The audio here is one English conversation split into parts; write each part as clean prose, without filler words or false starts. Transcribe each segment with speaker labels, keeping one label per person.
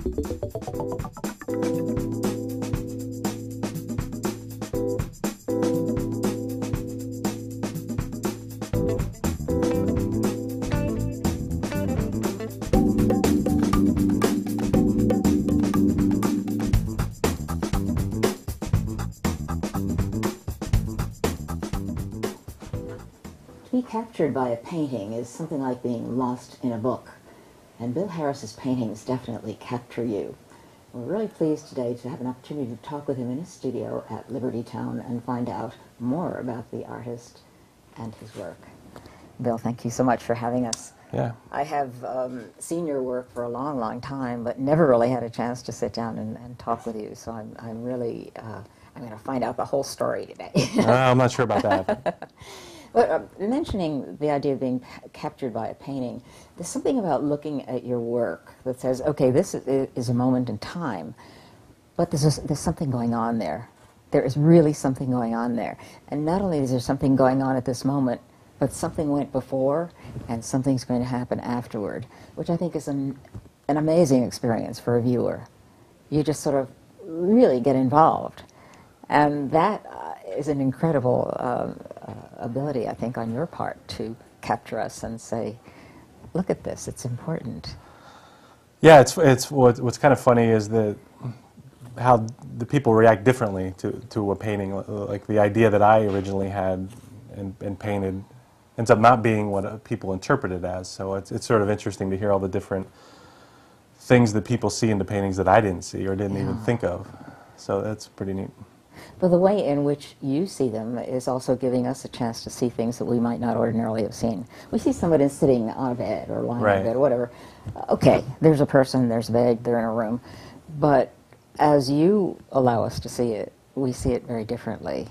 Speaker 1: To be captured by a painting is something like being lost in a book, and Bill Harris's paintings definitely capture you. We're really pleased today to have an opportunity to talk with him in his studio at Liberty Town and find out more about the artist and his work. Bill, thank you so much for having us.
Speaker 2: Yeah.
Speaker 1: I have seen your work for a long, long time, but never really had a chance to sit down and talk with you, so I'm really, I'm going to find out the whole story today.
Speaker 2: I'm not sure about that.
Speaker 1: But mentioning the idea of being captured by a painting, there's something about looking at your work that says, okay, this is a moment in time, but there's something going on there. There is really something going on there. And not only is there something going on at this moment, but something went before and something's going to happen afterward, which I think is an amazing experience for a viewer. You just sort of really get involved. And that is an incredible ability, I think, on your part to capture us and say, look at this, it's important.
Speaker 2: Yeah, it's what's kind of funny is that how the people react differently to a painting. Like the idea that I originally had and painted ends up not being what people interpret it as. So it's sort of interesting to hear all the different things that people see in the paintings that I didn't see or didn't even think of. So that's pretty neat.
Speaker 1: But the way in which you see them is also giving us a chance to see things that we might not ordinarily have seen. We see somebody sitting on a bed or lying on a bed or whatever. Okay, there's a person, there's a bed, they're in a room. But as you allow us to see it, we see it very differently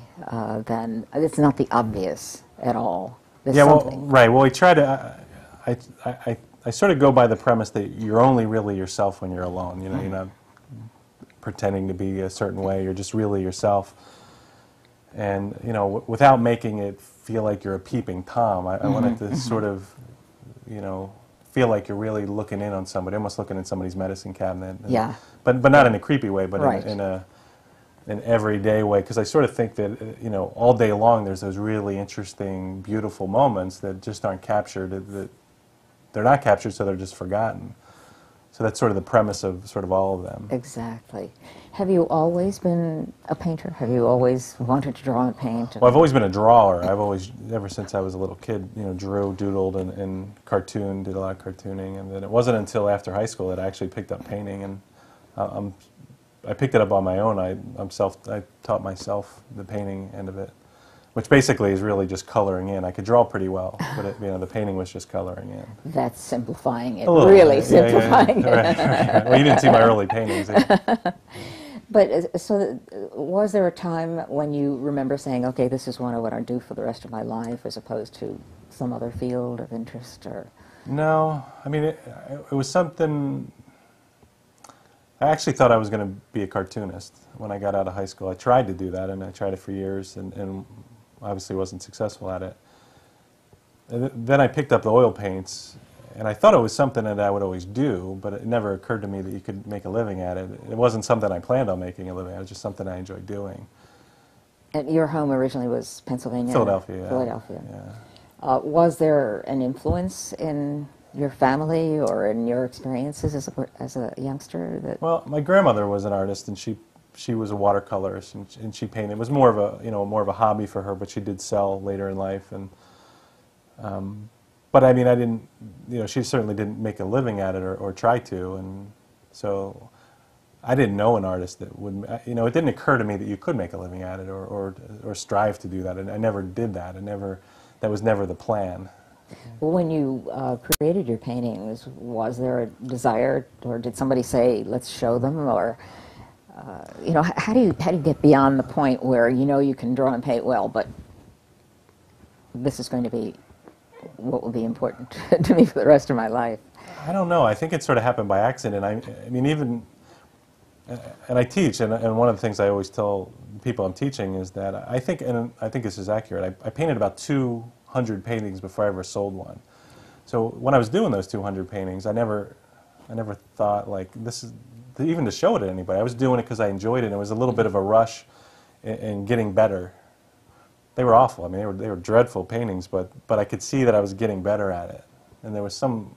Speaker 1: than, it's not the obvious at all. There's something.
Speaker 2: Well, right. Well, we try to, I sort of go by the premise that you're only really yourself when you're alone. You know, you're not pretending to be a certain way, you're just really yourself. And, you know, without making it feel like you're a peeping Tom, I wanted to sort of, you know, feel like you're really looking in on somebody, almost looking in somebody's medicine cabinet. And, but not in a creepy way, but in an everyday way, because I sort of think that, you know, all day long there's those really interesting, beautiful moments that just aren't captured, that they're not captured, so they're just forgotten. So that's sort of the premise of sort of all of them.
Speaker 1: Exactly. Have you always been a painter? Have you always wanted to draw and paint?
Speaker 2: Well, I've always been a drawer. I've always, ever since I was a little kid, you know, drew, doodled, and cartooned, did a lot of cartooning. And then it wasn't until after high school that I actually picked up painting. And I picked it up on my own. I taught myself the painting end of it, which basically is really just coloring in. I could draw pretty well, but it, you know, the painting was just coloring in.
Speaker 1: That's simplifying it, really simplifying it.
Speaker 2: Right. Well, you didn't see my early paintings.
Speaker 1: But so was there a time when you remember saying, okay, this is what I want to do for the rest of my life, as opposed to some other field of interest? Or
Speaker 2: No. I mean, it was something... I actually thought I was going to be a cartoonist when I got out of high school. I tried to do that, and I tried it for years, and obviously wasn't successful at it. And then I picked up the oil paints, and I thought it was something that I would always do, but it never occurred to me that you could make a living at it. It wasn't something I planned on making a living at. It was just something I enjoyed doing.
Speaker 1: And your home originally was Pennsylvania?
Speaker 2: Philadelphia, yeah.
Speaker 1: Philadelphia.
Speaker 2: Yeah.
Speaker 1: Was there an influence in your family or in your experiences as a youngster?
Speaker 2: Well, my grandmother was an artist, and she was a watercolorist, and she painted. It was more of a hobby for her, but she did sell later in life. And but I mean, I didn't, you know, she certainly didn't make a living at it or try to, and so I didn't know an artist that would, you know, it didn't occur to me that you could make a living at it or strive to do that. And I never did that. That was never the plan.
Speaker 1: Well, when you created your paintings, was there a desire, or did somebody say, let's show them, or you know, how do you get beyond the point where you know you can draw and paint well, but this is going to be what will be important to me for the rest of my life?
Speaker 2: I don't know. I think it sort of happened by accident. I mean, even, and I teach, and one of the things I always tell people I'm teaching is that I think, and I think this is accurate, I painted about 200 paintings before I ever sold one. So when I was doing those 200 paintings, I never thought, like, this even to show it to anybody. I was doing it because I enjoyed it, and it was a little bit of a rush in getting better. They were awful. I mean, they were dreadful paintings, but I could see that I was getting better at it, and there was some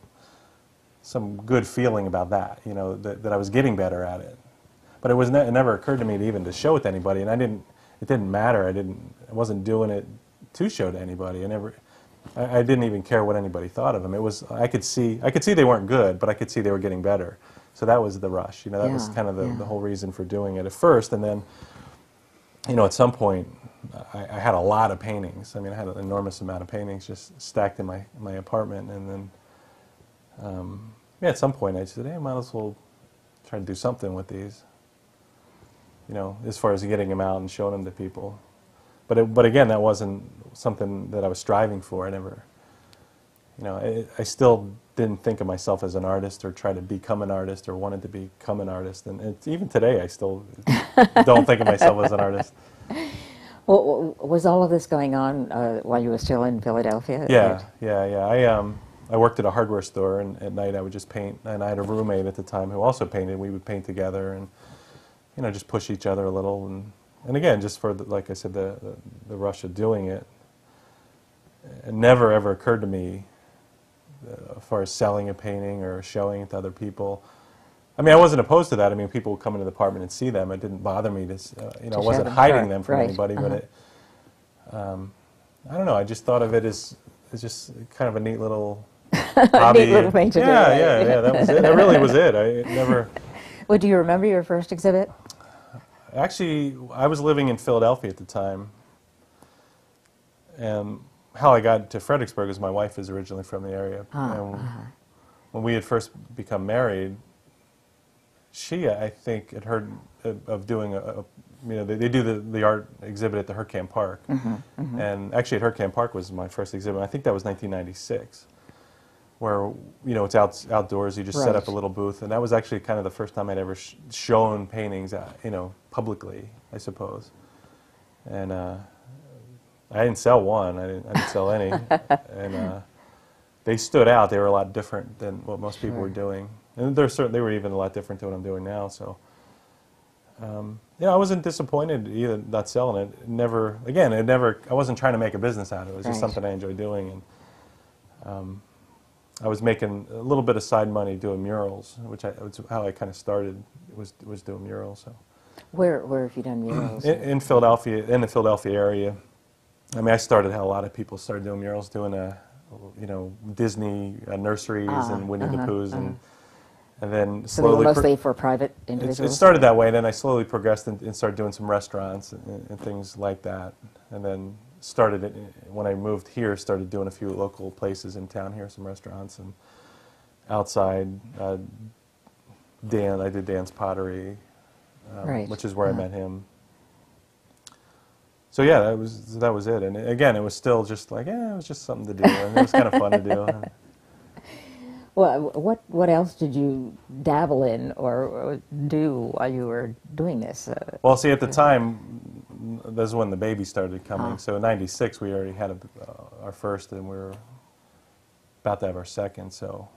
Speaker 2: good feeling about that, you know, that I was getting better at it. But it never occurred to me to even to show it to anybody, and it didn't matter. I wasn't doing it to show to anybody. I didn't even care what anybody thought of them. I could see they weren't good, but I could see they were getting better. So that was the rush. You know, that was kind of the whole reason for doing it at first. And then, you know, at some point, I had a lot of paintings. I mean, I had an enormous amount of paintings just stacked in my apartment. And then, at some point, I said, hey, I might as well try to do something with these. You know, as far as getting them out and showing them to people. But again, that wasn't something that I was striving for. I never, you know, I still didn't think of myself as an artist or try to become an artist or wanted to become an artist. And even today, I still don't think of myself as an artist.
Speaker 1: Well, was all of this going on while you were still in Philadelphia?
Speaker 2: Yeah. I worked at a hardware store, and at night I would just paint. And I had a roommate at the time who also painted. We would paint together and, you know, just push each other a little. And again, just for, like I said, the rush of doing it. It never, ever occurred to me, as far as selling a painting or showing it to other people. I mean, I wasn't opposed to that. I mean, people would come into the apartment and see them. It didn't bother me to, you know, I wasn't hiding them from anybody. But I don't know. I just thought of it as just kind of a neat little hobby.
Speaker 1: Neat little thing to do.
Speaker 2: Yeah. That was it. That really was it. I never.
Speaker 1: Well, do you remember your first exhibit?
Speaker 2: Actually, I was living in Philadelphia at the time, and how I got to Fredericksburg is my wife is originally from the area. And when we had first become married, she, I think, had heard of doing you know, they do the art exhibit at the Hurtcamp Park. And actually at Hurtcamp Park was my first exhibit. I think that was 1996. Where, you know, it's outdoors, you just set up a little booth, and that was actually kind of the first time I'd ever shown paintings, you know, publicly, I suppose. And I didn't sell one, I didn't sell any, and they stood out. They were a lot different than what most people were doing, and they were even a lot different than what I'm doing now. So, yeah, I wasn't disappointed either not selling it. I wasn't trying to make a business out of it. It was just something I enjoyed doing, and. I was making a little bit of side money doing murals, which was how I kind of started. Was doing murals. So.
Speaker 1: Where have you done murals?
Speaker 2: In Philadelphia, in the Philadelphia area. I mean, I started how a lot of people started doing murals, doing you know, Disney nurseries and Winnie the Poohs, and then slowly.
Speaker 1: So they were mostly for private individuals.
Speaker 2: It started that way, and then I slowly progressed and started doing some restaurants and things like that, and then. Started it when I moved here. Started doing a few local places in town here, some restaurants, and outside. I did Dan's Pottery, which is where I met him. So yeah, that was it. And again, it was still just like, it was just something to do, and it was kind of fun to do.
Speaker 1: Well, what else did you dabble in or do while you were doing this?
Speaker 2: Well, see, at the time. This is when the baby started coming. So in '96, we already had our first, and we were about to have our second. So